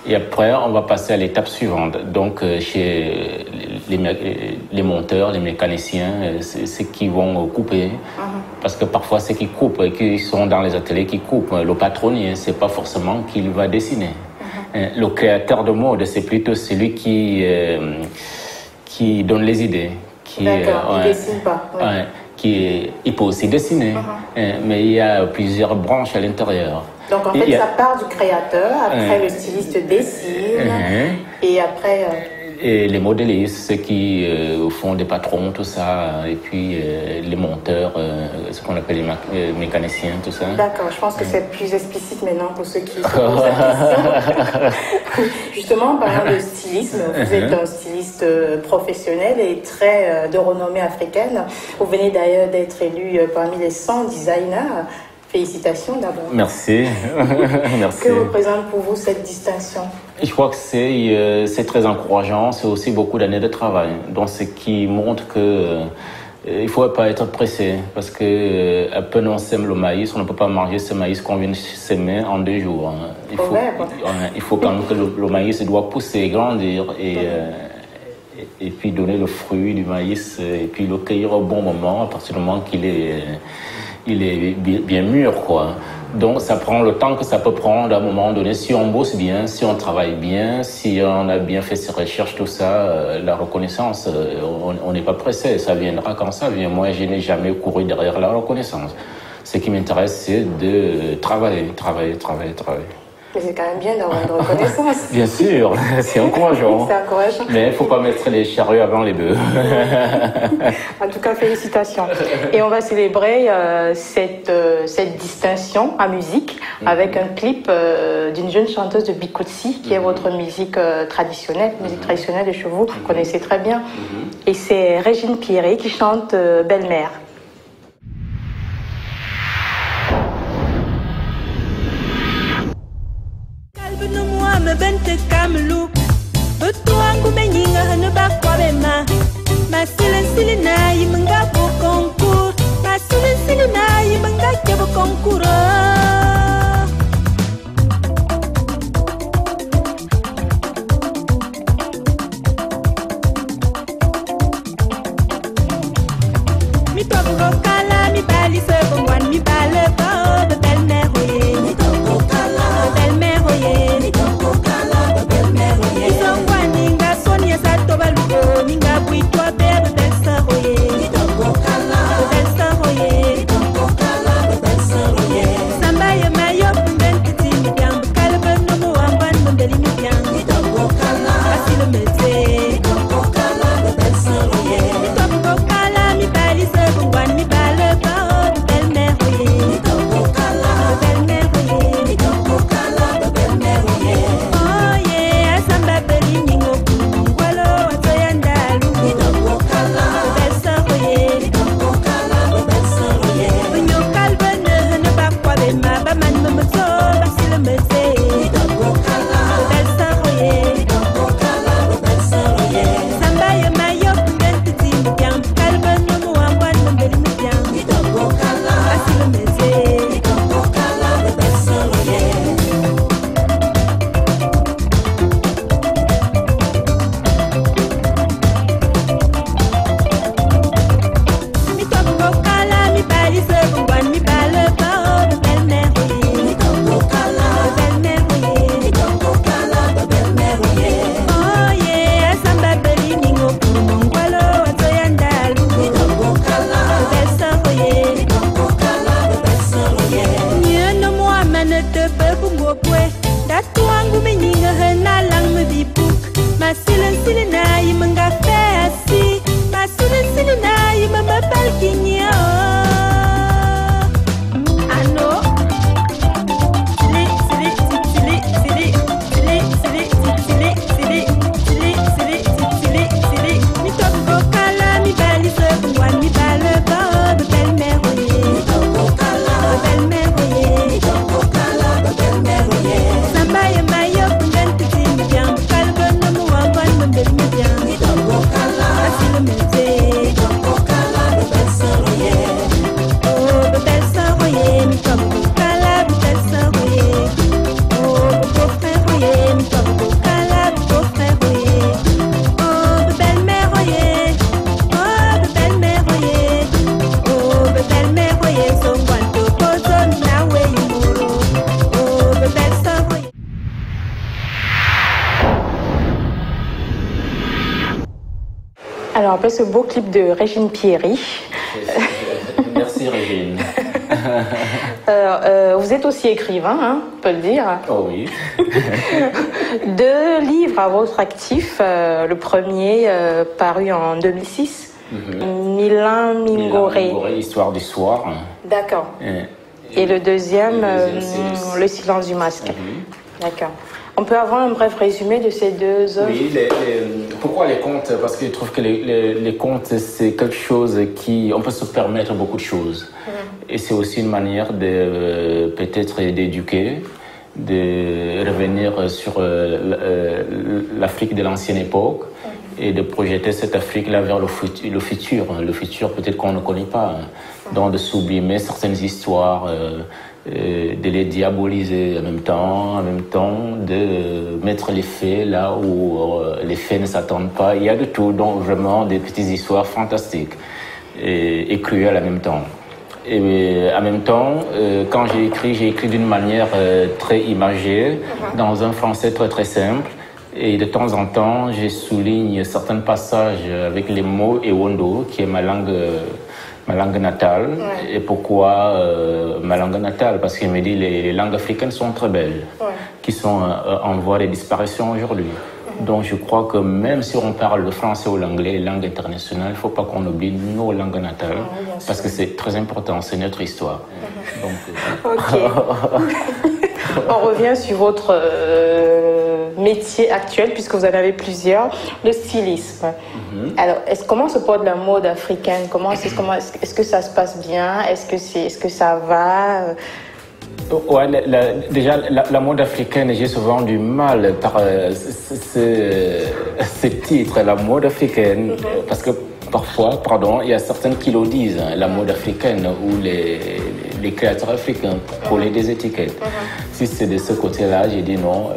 Et après, on va passer à l'étape suivante. Donc, chez les monteurs, les mécaniciens, c'est ceux qui vont couper. Parce que parfois, ceux qui coupent, qui sont dans les ateliers qui coupent, le patronnier, c'est pas forcément qu'il va dessiner. Le créateur de mode, c'est plutôt celui qui donne les idées. D'accord, il ne dessine pas. Il peut aussi dessiner, mais il y a plusieurs branches à l'intérieur. Donc en fait, ça part du créateur, après le styliste dessine, et après... Et les modélistes, ceux qui font des patrons, tout ça, et puis les monteurs, ce qu'on appelle les mécaniciens, tout ça. D'accord, je pense que c'est plus explicite maintenant pour ceux qui se posent la question. Justement, en parlant de stylisme, vous êtes un styliste professionnel et très de renommée africaine. Vous venez d'ailleurs d'être élu parmi les 100 designers. Félicitations d'abord. Merci. Merci. Que représente pour vous cette distinction? Je crois que c'est très encourageant. C'est aussi beaucoup d'années de travail. Donc, ce qui montre que il ne faut pas être pressé. Parce que à peine on sème le maïs, on ne peut pas manger ce maïs qu'on vient de semer en 2 jours. Il faut quand même que le maïs doit pousser, grandir et puis donner le fruit du maïs et puis le cueillir au bon moment, à partir du moment qu'il est bien mûr, quoi. Donc ça prend le temps que ça peut prendre à un moment donné. Si on bosse bien, si on travaille bien, si on a bien fait ses recherches, tout ça, la reconnaissance, on n'est pas pressé. Ça viendra quand ça vient. Moi, je n'ai jamais couru derrière la reconnaissance. Ce qui m'intéresse, c'est de travailler. Mais c'est quand même bien d'avoir une reconnaissance. Bien sûr, c'est encourageant. C'est encourageant. Mais il ne faut pas mettre les charrues avant les bœufs. En tout cas, félicitations. Et on va célébrer cette distinction en musique avec un clip d'une jeune chanteuse de Bikotsi, qui est votre musique traditionnelle de chez vous, vous connaissez très bien. Et c'est Régine Pierret qui chante Belle-Mère. Bente kamlu betu angu menyinga hanu bakwa bema masile silina yimenga bo konkur masile silina yimenga ke bo konkura mi tobo kala mi bali se bongwan mi bale ba de belle-mère oye mi tobo kala belle-mère oye mi tobo kala belle-mère oye rappelle ce beau clip de Régine Pierry. Merci Régine. Vous êtes aussi écrivain, hein, on peut le dire. Oh oui. 2 livres à votre actif. Le premier paru en 2006. Milan Mingoré. Histoire du soir. D'accord. Et le deuxième, Le silence du masque. D'accord. On peut avoir un bref résumé de ces 2 œuvres? Oui, pourquoi les contes? Parce que je trouve que les contes, c'est quelque chose on peut se permettre beaucoup de choses. Et c'est aussi une manière de peut-être d'éduquer, de revenir sur l'Afrique de l'ancienne époque et de projeter cette Afrique-là vers le futur. Le futur peut-être qu'on ne connaît pas. Donc de sublimer certaines histoires, de les diaboliser en même temps de mettre les faits là où les faits ne s'attendent pas. Il y a de tout, donc vraiment des petites histoires fantastiques et cruelles en même temps. Et en même temps, quand j'ai écrit d'une manière très imagée, dans un français très très simple. Et de temps en temps, je souligne certains passages avec les mots Ewondo, qui est ma langue natale. Et pourquoi ma langue natale? Parce qu'il me dit les langues africaines sont très belles, qui sont en voie de disparition aujourd'hui. Donc je crois que même si on parle le français ou l'anglais, les langues internationales, il ne faut pas qu'on oublie nos langues natales, parce que c'est très important, c'est notre histoire. Donc, on revient sur votre métier actuel, puisque vous en avez plusieurs, le stylisme. Alors, comment se porte la mode africaine? Est-ce que ça se passe bien? Est-ce que ça va? Ouais, déjà, la mode africaine, j'ai souvent du mal par ce titre, la mode africaine, parce que parfois, il y a certains qui le disent, la mode africaine, ou les créateurs africains, coller des étiquettes. Si c'est de ce côté-là, j'ai dit non,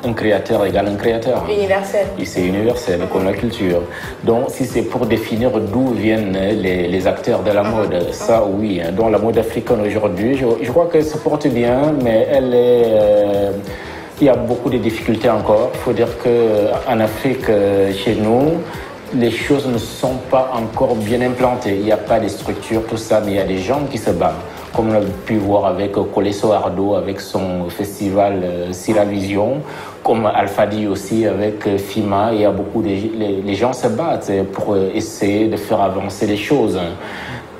un créateur égale un créateur. Universel. Et c'est universel, comme la culture. Donc, si c'est pour définir d'où viennent les acteurs de la mode, ça oui. Donc, la mode africaine aujourd'hui, je crois qu'elle se porte bien, mais il y a beaucoup de difficultés encore. Il faut dire qu'en Afrique, chez nous, les choses ne sont pas encore bien implantées. Il n'y a pas de structure, tout ça, mais il y a des gens qui se battent. Comme on a pu voir avec Colesso Ardo, avec son festival Siravision, comme Alfadi aussi avec FIMA. Il y a beaucoup les gens se battent pour essayer de faire avancer les choses.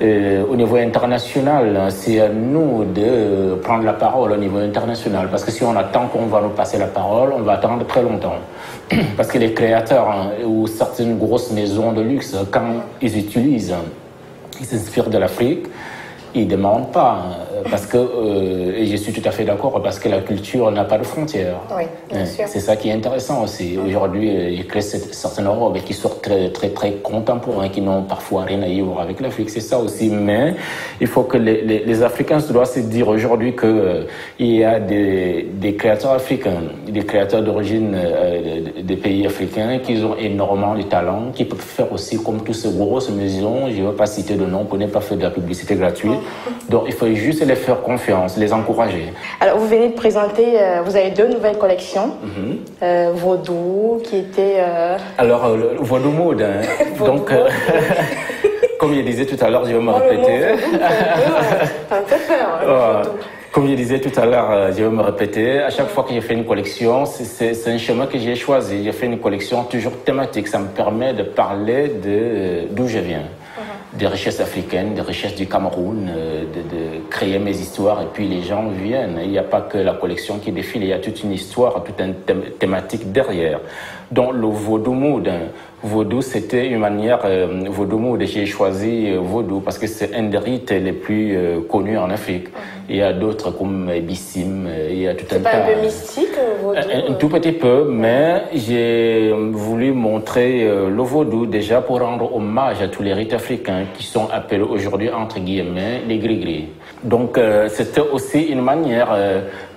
Au niveau international, c'est à nous de prendre la parole au niveau international. Parce que si on attend qu'on va nous passer la parole, on va attendre très longtemps. Parce que les créateurs ou certaines grosses maisons de luxe, quand ils s'inspirent de l'Afrique, ils ne demandent pas, parce que, et je suis tout à fait d'accord, parce que la culture n'a pas de frontières. Oui, bien sûr. C'est ça qui est intéressant aussi. Aujourd'hui, il crée certaines robes qui sont très, très, très contemporaines, qui n'ont parfois rien à y voir avec l'Afrique. C'est ça aussi. Mais il faut que les Africains doivent se dire aujourd'hui qu'il y a des créateurs africains, des créateurs d'origine des pays africains qui ont énormément de talent, qui peuvent faire aussi comme toutes ces grosses maisons. Je ne veux pas citer de nom pour ne pas faire de la publicité gratuite. Donc il faut juste les faire confiance, les encourager. Alors vous venez de présenter, vous avez 2 nouvelles collections, Vaudou qui était... Alors Vaudou Mode, donc comme je disais tout à l'heure, je vais me répéter. T'as un peu peur, Comme je disais tout à l'heure, je vais me répéter, à chaque fois que je fais une collection, c'est un chemin que j'ai choisi. Je fais une collection toujours thématique, ça me permet de parler d'où je viens. Des richesses africaines, des richesses du Cameroun, de créer mes histoires et puis les gens viennent. Il n'y a pas que la collection qui défile, il y a toute une histoire, toute une thématique derrière. Donc le Vaudou Mood, Vaudou c'était une manière, Vaudou Mood, j'ai choisi Vaudou parce que c'est un des rites les plus connus en Afrique. Il y a d'autres comme Bissim, il y a tout un tas. C'est pas un peu mystique, Vaudou? Un tout petit peu, mais j'ai voulu montrer le Vaudou déjà pour rendre hommage à tous les rites africains qui sont appelés aujourd'hui entre guillemets les gris-gris. Donc c'était aussi une manière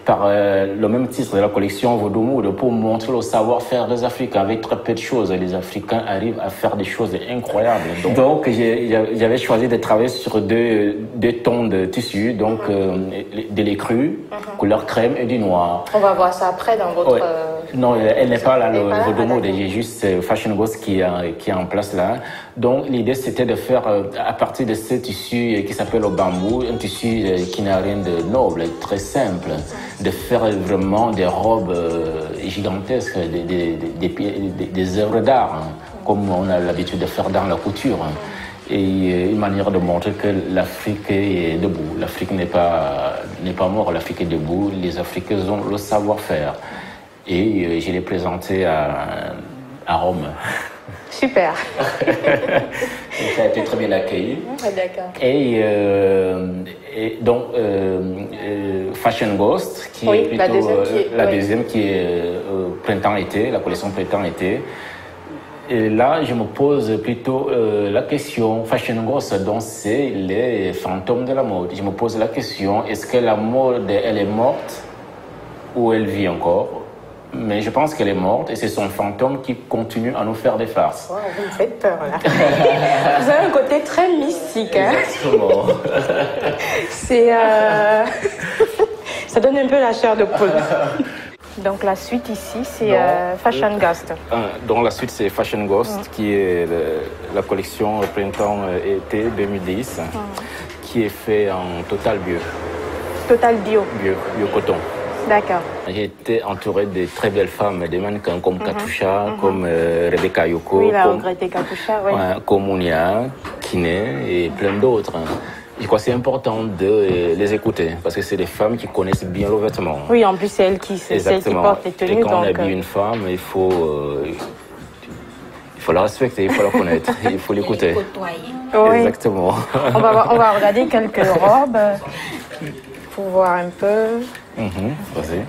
par le même titre de la collection Vaudou Mood pour montrer le savoir-faire des Africains. Avec très peu de choses, les Africains arrivent à faire des choses incroyables. Donc j'avais choisi de travailler sur deux tons de tissu, donc de l'écru, couleur crème et du noir. On va voir ça après dans votre... Non, elle n'est pas là, le niveau de mode. Il y a juste Fashion Ghost qui est en place là. Donc l'idée c'était de faire à partir de ce tissu qui s'appelle le bambou, un tissu qui n'a rien de noble, très simple, de faire vraiment des robes gigantesques, des œuvres d'art, comme on a l'habitude de faire dans la couture. Et une manière de montrer que l'Afrique est debout. L'Afrique n'est pas morte, l'Afrique est debout. Les Africains ont le savoir-faire. Et je l'ai présenté à Rome. Super. Ça a été très bien accueilli. Ah, d'accord. Et donc, Fashion Ghost, qui est plutôt la deuxième qui est printemps-été, la collection printemps-été. Et là, je me pose plutôt la question, Fashion Ghost, donc c'est les fantômes de la mode. Je me pose la question, est-ce que la mode, elle est morte ou elle vit encore? Mais je pense qu'elle est morte et c'est son fantôme qui continue à nous faire des farces. Wow, vous me faites peur là. Vous avez un côté très mystique. Hein? Exactement. C'est, ça donne un peu la chair de poule. Donc la suite ici, c'est Fashion Ghost. Donc la suite, c'est Fashion Ghost, qui est la collection printemps-été 2010, qui est fait en total bio. Total bio. Bio coton. D'accord. J'ai été entouré de très belles femmes, des mannequins comme Katusha, comme Rebecca Yoko, oui, la regrettée Katusha, oui. Comme Mounia, Kiné et plein d'autres. Je crois que c'est important de les écouter parce que c'est des femmes qui connaissent bien le vêtement. Oui, en plus, c'est elles qui portent les tenues. Et quand on habille une femme, il faut la respecter, il faut la connaître, il faut l'écouter. Oui. Exactement. On va regarder quelques robes pour voir un peu. Vas-y.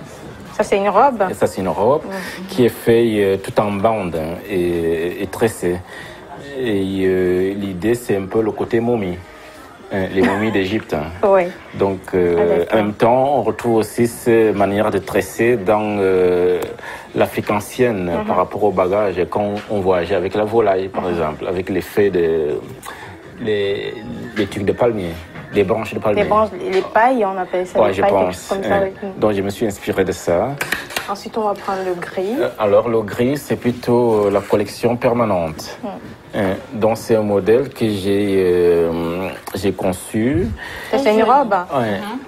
Ça, c'est une robe? Et ça, c'est une robe qui est faite tout en bande et tressée. Et l'idée, c'est un peu le côté momie. Les momies d'Égypte. Oui. Donc, en même temps, on retrouve aussi ces manières de tresser dans l'Afrique ancienne par rapport au bagage. Quand on voyageait avec la volaille, par exemple, avec l'effet les trucs de palmier, les branches de palmier. Les pailles, on appelle ça les pailles, quelque chose comme ça. Oui. Donc, je me suis inspiré de ça. Ensuite, on va prendre le gris. Alors, le gris, c'est plutôt la collection permanente. Donc, c'est un modèle que j'ai conçu. C'est une robe?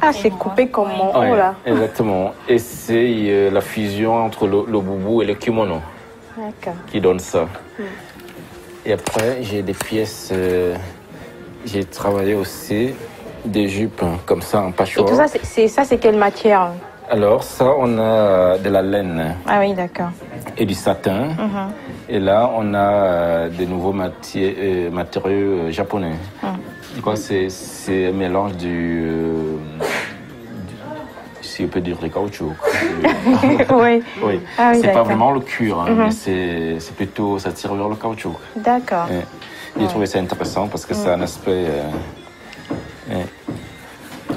Ah, c'est coupé comme mon haut, là. Exactement. Et c'est la fusion entre le boubou et le kimono qui donne ça. Et après, j'ai des pièces... j'ai travaillé aussi des jupes comme ça en patchwork. Et tout ça, c'est quelle matière? Alors, ça, on a de la laine. Ah oui, d'accord. Et du satin. Et là, on a de nouveaux matériaux japonais. Je crois que c'est un mélange si on peut dire, du caoutchouc. Oui. Oui. Ah, oui, c'est pas vraiment le cuir, mais c'est plutôt, ça tire vers le caoutchouc. D'accord. J'ai trouvé ça intéressant parce que c'est un aspect...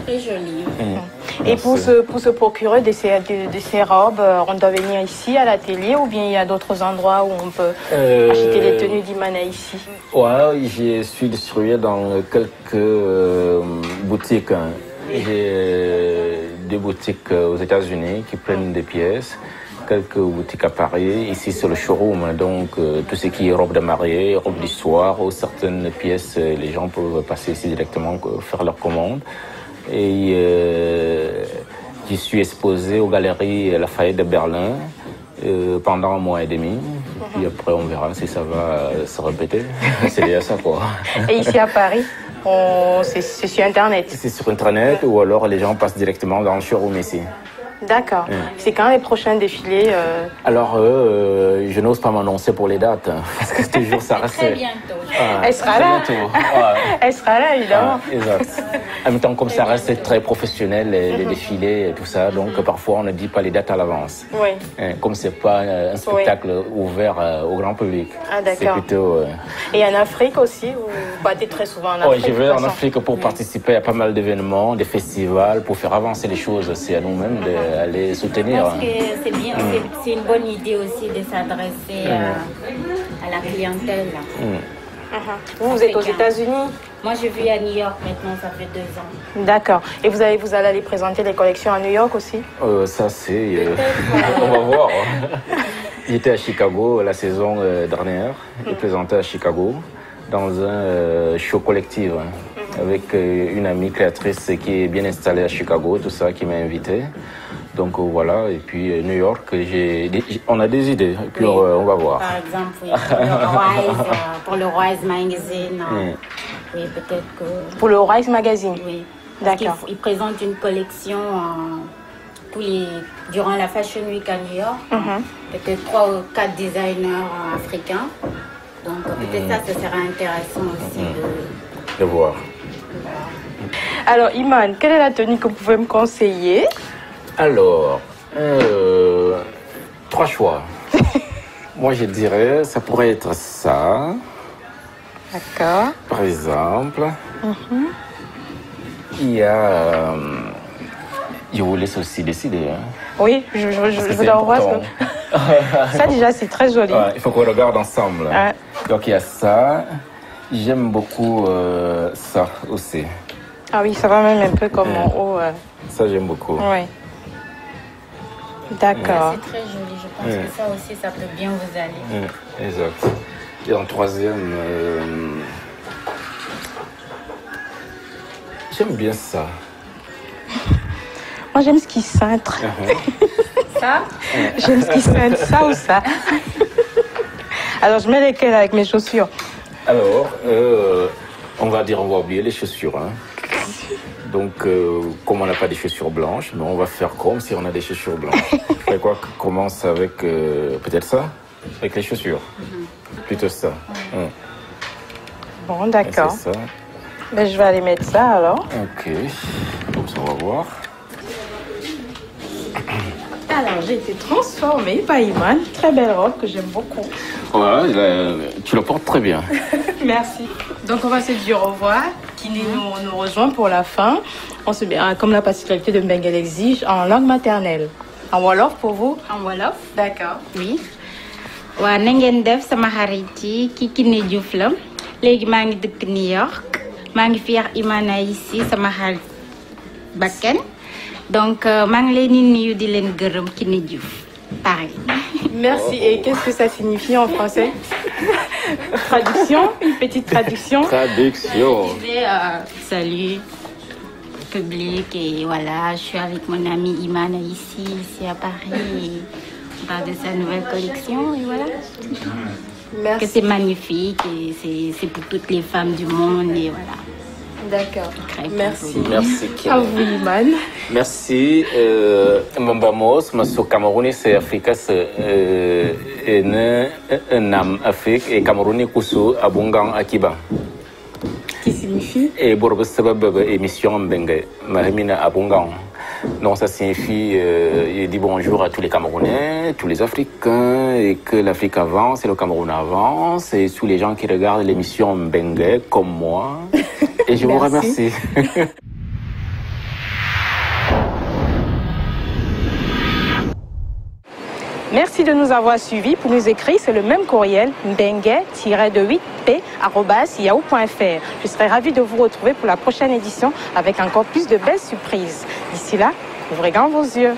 Très joli. Et pour se procurer de ces robes, on doit venir ici à l'atelier ou bien il y a d'autres endroits où on peut acheter les tenues d'Imana ici? Ouais, je suis distribué dans quelques boutiques. J'ai des boutiques aux États-Unis qui prennent des pièces, quelques boutiques à Paris. Ici, c'est le showroom, donc tout ce qui est robe de mariée, robe d'histoire ou certaines pièces, les gens peuvent passer ici directement, faire leur commande. Et j'y suis exposé aux galeries Lafayette de Berlin pendant un mois et demi. Puis après, on verra si ça va se répéter. C'est déjà ça, quoi. Et ici à Paris, c'est sur Internet? C'est sur Internet ou alors les gens passent directement dans le showroom ici. D'accord. C'est quand les prochains défilés? Alors, je n'ose pas m'annoncer pour les dates, parce que toujours ça reste... Très bientôt. Elle sera là. Elle sera là, évidemment. Exact. En même temps, comme ça reste très professionnel, les défilés et tout ça, donc parfois on ne dit pas les dates à l'avance. Oui. Comme c'est pas un spectacle ouvert au grand public. Ah, d'accord. C'est plutôt... Et en Afrique aussi, vous battez très souvent en Afrique? Oui, je vais en Afrique pour participer à pas mal d'événements, des festivals, pour faire avancer les choses. C'est à nous-mêmes d'aller soutenir. Parce que c'est bien, c'est une bonne idée aussi de s'adresser à la clientèle. Vous êtes aux États-Unis? Moi, je vis à New York maintenant, ça fait 2 ans. D'accord. Et vous allez aller présenter les collections à New York aussi? Ça, c'est... on va voir. J'étais à Chicago la saison dernière. J'ai présenté à Chicago dans un show collectif avec une amie créatrice qui est bien installée à Chicago, tout ça, qui m'a invité. Donc voilà, et puis New York, on a des idées, et puis on va voir. Par exemple, oui, pour le Rise Magazine, oui, peut-être que... Pour le Rise Magazine? Oui. D'accord. Ils présentent une collection durant la Fashion Week à New York, peut-être 3 ou 4 designers africains. Donc peut-être ça sera intéressant aussi de voir. Alors Iman, quelle est la tenue que vous pouvez me conseiller? Alors, 3 choix. Moi, je dirais, ça pourrait être ça. D'accord. Par exemple, il y a... je vous laisse aussi décider. Hein. Oui, je vous envoie ça déjà, c'est très joli. Il faut qu'on regarde ensemble. Donc, il y a ça. J'aime beaucoup ça aussi. Ah oui, ça va même un peu comme en haut. Ça, j'aime beaucoup. Oui. D'accord. C'est très joli, je pense que ça aussi, ça peut bien vous aller. Exact. Et en 3e, j'aime bien ça. Moi, j'aime ce qui cintre. Ça? J'aime ce qui cintre, ça ou ça. Alors, je mets lesquels avec mes chaussures? Alors, on va oublier les chaussures. Hein. Donc, comme on n'a pas des chaussures blanches, mais on va faire comme si on a des chaussures blanches. Je fais quoi? Commence avec peut-être ça, avec les chaussures. Plutôt ça. Bon, d'accord. C'est ça. Ben, je vais aller mettre ça alors. Ok. Donc, ça, on va voir. Alors, j'ai été transformée par Iman. Très belle robe que j'aime beaucoup. Voilà, tu la portes très bien. Merci. Donc, on va se dire au revoir. Kiné nous rejoint pour la fin. On se met, comme la particularité de Mbengue l'exige, en langue maternelle. En Wolof pour vous? En Wolof. D'accord. Oui. Wa na ngeen def sama xarit yi ki Kiné Diouf la léegi maa ngi dëkk New York maa ngi fi ak Imana ici sama xarit Bakken donc maa ngi leen di nuyu di leen gërëm Kiné Diouf pareil. Merci. Et qu'est-ce que ça signifie en français? Traduction, une petite traduction. Traduction. Je disais salut public et voilà, je suis avec mon ami Imana ici à Paris. On parle de sa nouvelle collection et voilà. Merci. Que c'est magnifique et c'est pour toutes les femmes du monde et voilà. D'accord. Merci. Merci. À vous, Iman. Merci. Mbambamos, Maso Camerouni, c'est Afrique, c'est Nam Afrique et Camerouni Koussou, Abungan Akiba. Qui signifie? Et Borbe Sabab, émission Mbengue, Mahemina Abungan. Donc ça signifie, il dit bonjour à tous les Camerounais, tous les Africains, et que l'Afrique avance et le Cameroun avance, et tous les gens qui regardent l'émission Mbengue, comme moi. Et je vous remercie. Merci de nous avoir suivis. Pour nous écrire, c'est le même courriel, mbengue-de8p@yahoo.fr. Je serai ravie de vous retrouver pour la prochaine édition avec encore plus de belles surprises. D'ici là, ouvrez grand vos yeux.